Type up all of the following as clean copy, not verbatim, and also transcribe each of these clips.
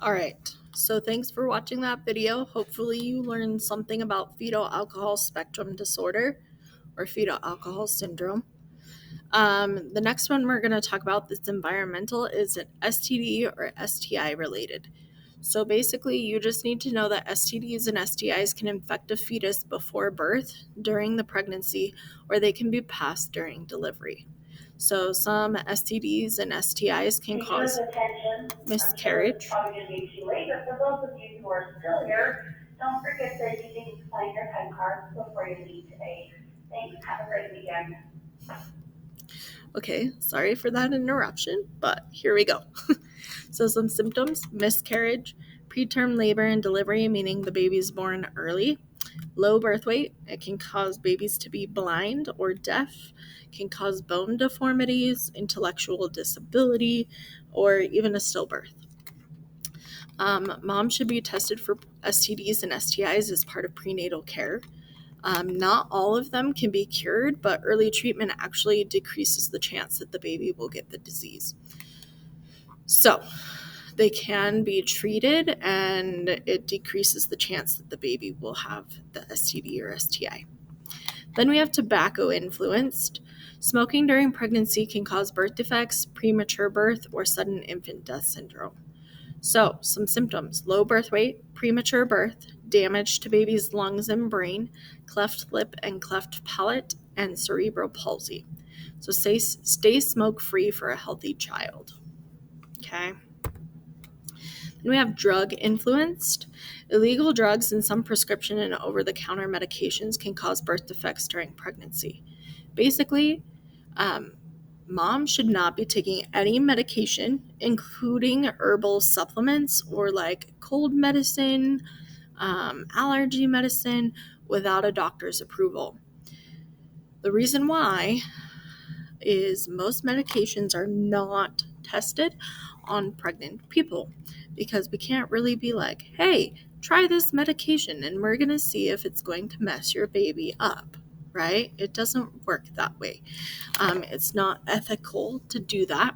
All right, so thanks for watching that video. Hopefully you learned something about fetal alcohol spectrum disorder or fetal alcohol syndrome. The next one we're going to talk about that's environmental is an STD or STI related. So basically, you just need to know that STDs and STIs can infect a fetus before birth, during the pregnancy, or they can be passed during delivery. So some STDs and STIs can cause miscarriage. I'm sure this is probably going to be too late, but for those of you who are still here, don't forget that you need to sign your time cards before you leave today. Thanks. Have a great weekend. Okay, sorry for that interruption, but here we go. So some symptoms: miscarriage, preterm labor and delivery, meaning the baby is born early. Low birth weight, it can cause babies to be blind or deaf, can cause bone deformities, intellectual disability, or even a stillbirth. Mom should be tested for STDs and STIs as part of prenatal care. Not all of them can be cured, but early treatment actually decreases the chance that the baby will get the disease. So they can be treated, and it decreases the chance that the baby will have the STD or STI. Then we have tobacco influenced. Smoking during pregnancy can cause birth defects, premature birth, or sudden infant death syndrome. So, some symptoms: low birth weight, premature birth, damage to baby's lungs and brain, cleft lip and cleft palate, and cerebral palsy. So, stay smoke free for a healthy child. Okay. Then we have drug influenced. Illegal drugs and some prescription and over the counter medications can cause birth defects during pregnancy. Basically, mom should not be taking any medication, including herbal supplements or like cold medicine, allergy medicine, without a doctor's approval. The reason why is most medications are not tested on pregnant people because we can't really be like, hey, try this medication and we're going to see if it's going to mess your baby up, right? It doesn't work that way. It's not ethical to do that.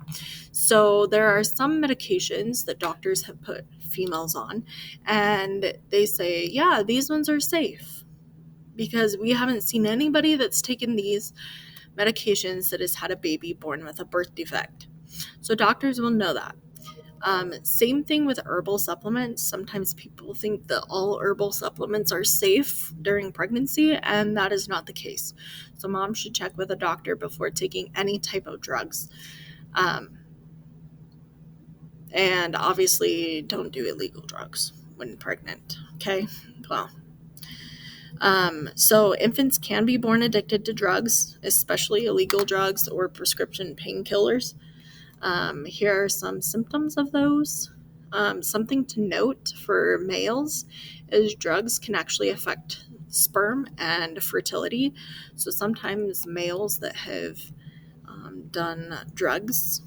So there are some medications that doctors have put females on, and they say, yeah, these ones are safe because we haven't seen anybody that's taken these medications that has had a baby born with a birth defect. So doctors will know that. Same thing with herbal supplements. Sometimes people think that all herbal supplements are safe during pregnancy, and that is not the case. So mom should check with a doctor before taking any type of drugs. And obviously don't do illegal drugs when pregnant, okay? Well, so infants can be born addicted to drugs, especially illegal drugs or prescription painkillers. Here are some symptoms of those. Something to note for males is drugs can actually affect sperm and fertility. So sometimes males that have done drugs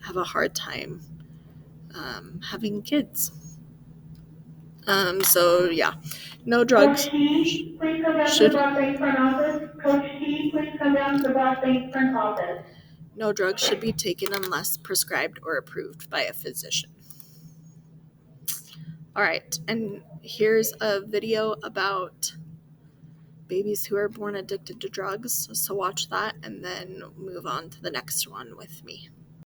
have a hard time having kids. So yeah, no drugs Coach T, please come down to the should Block Bank front office. Coach T, please come down to the Block Bank front office. no drugs should be taken unless prescribed or approved by a physician. All right, and here's a video about babies who are born addicted to drugs. So watch that and then move on to the next one with me.